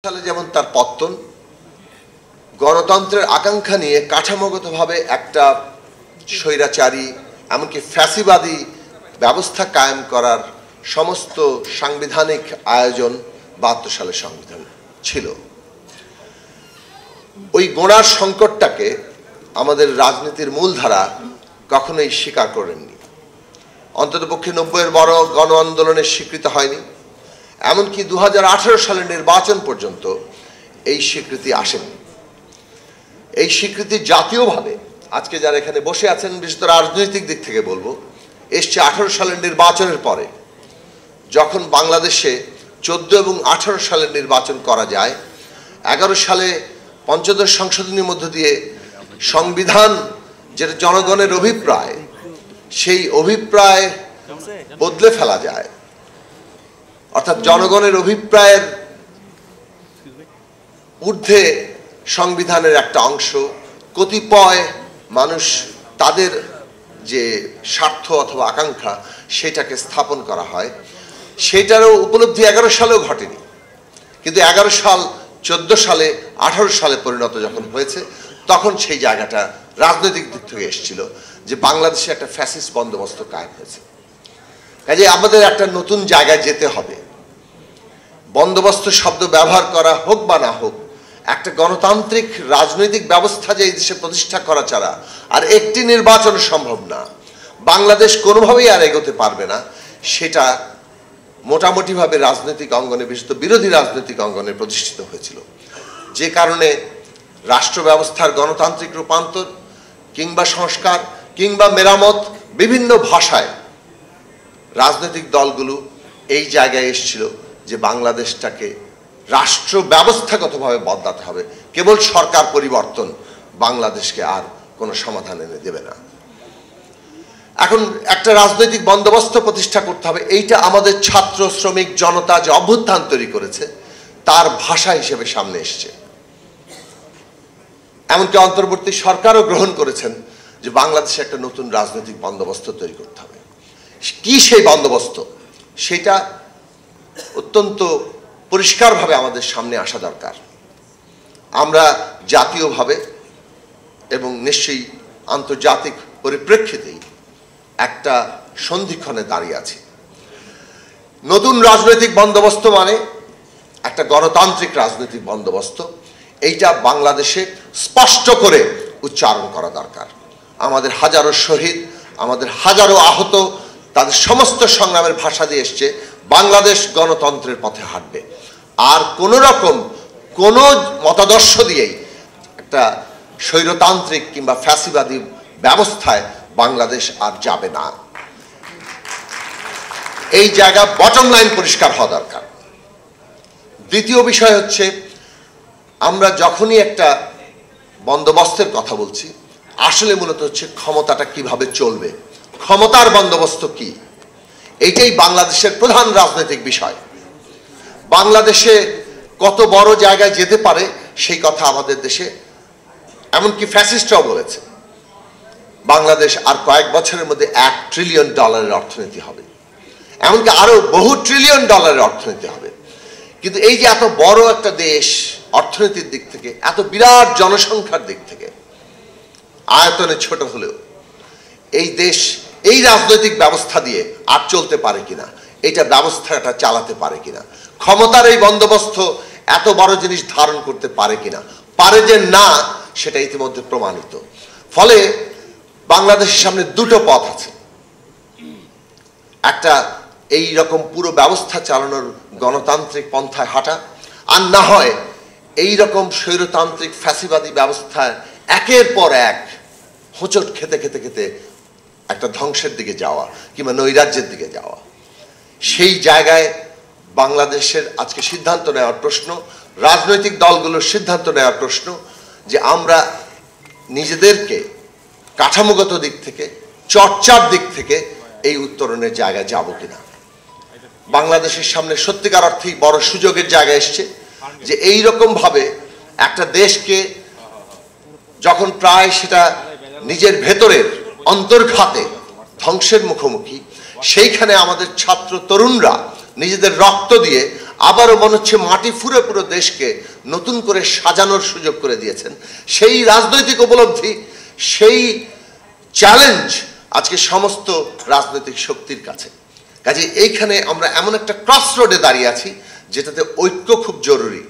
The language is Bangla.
সালে যেমন তার পতন, গণতন্ত্রের আকাঙ্ক্ষা নিয়ে কাঠামোগতভাবে একটা স্বৈরাচারী এমনকি ফ্যাসিবাদী ব্যবস্থা কায়েম করার সমস্ত সাংবিধানিক আয়োজন ৭২ সালের সংবিধান ছিল। ওই গোড়ার সংকটটাকে আমাদের রাজনীতির মূলধারা কখনোই স্বীকার করেননি। অন্ততপক্ষে ৯০-এর বড় গণ আন্দোলনের স্বীকৃতি হয়নি, এমনকি ২০১৮ সালের নির্বাচন পর্যন্ত এই স্বীকৃতি আসেনি। এই স্বীকৃতি জাতীয়ভাবে আজকে যারা এখানে বসে আছেন, বিশেষত রাজনৈতিক দিক থেকে বলবো, এসছে ১৮ সালের নির্বাচনের পরে। যখন বাংলাদেশে ১৪ এবং ১৮ সালের নির্বাচন করা যায়, ১১ সালে পঞ্চদশ সংশোধনীর মধ্য দিয়ে সংবিধান যেটা জনগণের অভিপ্রায়, সেই অভিপ্রায় বদলে ফেলা যায়, অর্থাৎ জনগণের অভিপ্রায়ের ঊর্ধ্বে সংবিধানের একটা অংশ কতিপয় মানুষ তাদের যে স্বার্থ অথবা আকাঙ্ক্ষা সেটাকে স্থাপন করা হয়। সেটারও উপলব্ধি ১১ সালেও ঘটেনি, কিন্তু ১১ সাল ১৪ সালে ১৮ সালে পরিণত যখন হয়েছে, তখন সেই জায়গাটা রাজনৈতিক দিক থেকে এসেছিল যে বাংলাদেশে একটা ফ্যাসিস্ট বন্দোবস্ত কায়েম হয়েছে। কাজে আমাদের একটা নতুন জায়গায় যেতে হবে। বন্দোবস্ত শব্দ ব্যবহার করা হোক বা না হোক, একটা গণতান্ত্রিক রাজনৈতিক ব্যবস্থা যে এই দেশে প্রতিষ্ঠা করা ছাড়া আর একটি নির্বাচন সম্ভব না, বাংলাদেশ কোনোভাবেই আর এগোতে পারবে না, সেটা মোটামুটিভাবে রাজনৈতিক অঙ্গনে, বিশেষত বিরোধী রাজনৈতিক অঙ্গনে প্রতিষ্ঠিত হয়েছিল। যে কারণে রাষ্ট্র ব্যবস্থার গণতান্ত্রিক রূপান্তর কিংবা সংস্কার কিংবা মেরামত বিভিন্ন ভাষায় রাজনৈতিক দলগুলো এই জায়গায় এসেছিল যে বাংলাদেশটাকে রাষ্ট্র ব্যবস্থাগতভাবে বদলাতে হবে। কেবল সরকার পরিবর্তন বাংলাদেশকে আর কোনো সমাধান এনে দেবে না। এখন একটা রাজনৈতিক বন্দোবস্ত প্রতিষ্ঠা করতে হবে। এইটা আমাদের ছাত্র, শ্রমিক, জনতা যে অভ্যুত্থান তৈরি করেছে তার ভাষা হিসেবে সামনে এসছে। এমনকি অন্তর্বর্তী সরকারও গ্রহণ করেছেন যে বাংলাদেশে একটা নতুন রাজনৈতিক বন্দোবস্ত তৈরি করতে হবে। কি সেই বন্দোবস্ত, সেটা অত্যন্ত পরিষ্কারভাবে আমাদের সামনে আসা দরকার। আমরা জাতীয়ভাবে এবং নিশ্চয়ই আন্তর্জাতিক পরিপ্রেক্ষিতেই একটা সন্ধিক্ষণে দাঁড়িয়ে আছি। নতুন রাজনৈতিক বন্দোবস্ত মানে একটা গণতান্ত্রিক রাজনৈতিক বন্দোবস্ত, এইটা বাংলাদেশে স্পষ্ট করে উচ্চারণ করা দরকার। আমাদের হাজারো শহীদ, আমাদের হাজারো আহত, তাদের সমস্ত সংগ্রামের ভাষা দিয়ে এসছে বাংলাদেশ গণতন্ত্রের পথে হাঁটবে। আর কোন রকম কোন মতাদর্শ দিয়েই একটা স্বৈরতান্ত্রিক কিংবা ফ্যাসিবাদী ব্যবস্থায় বাংলাদেশ আর যাবে না। এই জায়গা বটম লাইন পরিষ্কার হওয়া দরকার। দ্বিতীয় বিষয় হচ্ছে, আমরা যখনই একটা বন্দোবস্তের কথা বলছি, আসলে মূলত হচ্ছে ক্ষমতাটা কিভাবে চলবে, ক্ষমতার বন্দোবস্ত কি, এইটাই বাংলাদেশের প্রধান রাজনৈতিক বিষয়। বাংলাদেশে কত বড় জায়গায় যেতে পারে সেই কথা আমাদের দেশে এমনকি ফ্যাসিস্টরাও বলেছে। বাংলাদেশ আর কয়েক বছরের মধ্যে $1 ট্রিলিয়ন অর্থনীতি হবে, এমনকি আরো বহু ট্রিলিয়ন ডলারের অর্থনীতি হবে। কিন্তু এই যে এত বড় একটা দেশ অর্থনীতির দিক থেকে, এত বিরাট জনসংখ্যার দিক থেকে, আয়তনে ছোট হলেও এই দেশ এই রাজনৈতিক ব্যবস্থা দিয়ে আর চলতে পারে কিনা, এইটা ব্যবস্থাটা চালাতে পারে কিনা, ক্ষমতার এই বন্দোবস্ত এত বড় জিনিস ধারণ করতে পারে কিনা, পারে যে না, সেটা ইতিমধ্যে প্রমাণিত। ফলে বাংলাদেশের সামনে দুটো পথ আছে। একটা এই রকম পুরো ব্যবস্থা চালানোর গণতান্ত্রিক পন্থায় হাঁটা, আর না হয় এই রকম স্বৈরতান্ত্রিক ফ্যাসিবাদী ব্যবস্থায় একের পর এক হোঁচট খেতে খেতে খেতে একটা ধ্বংসের দিকে যাওয়া কিংবা নৈরাজ্যের দিকে যাওয়া। সেই জায়গায় বাংলাদেশের আজকে সিদ্ধান্ত নেওয়ার প্রশ্ন, রাজনৈতিক দলগুলোর সিদ্ধান্ত নেওয়ার প্রশ্ন যে আমরা নিজেদেরকে কাঠামোগত দিক থেকে, চর্চার দিক থেকে এই উত্তরণের জায়গায় যাব কিনা। বাংলাদেশের সামনে সত্যিকার অর্থেই বড় সুযোগের জায়গায় এসছে যে এই রকম ভাবে একটা দেশকে যখন প্রায় সেটা নিজের ভেতরের অন্তর্ঘাতে ধ্বংসের মুখোমুখি, সেইখানে আমাদের ছাত্র তরুণরা নিজেদের রক্ত দিয়ে আবারও মনে হচ্ছে মাটি ফুঁড়ে পুরো দেশকে নতুন করে সাজানোর সুযোগ করে দিয়েছেন। সেই রাজনৈতিক উপলব্ধি, সেই চ্যালেঞ্জ আজকে সমস্ত রাজনৈতিক শক্তির কাছে। কাজে এইখানে আমরা এমন একটা ক্রস রোডে দাঁড়িয়ে আছি যেটাতে ঐক্য খুব জরুরি।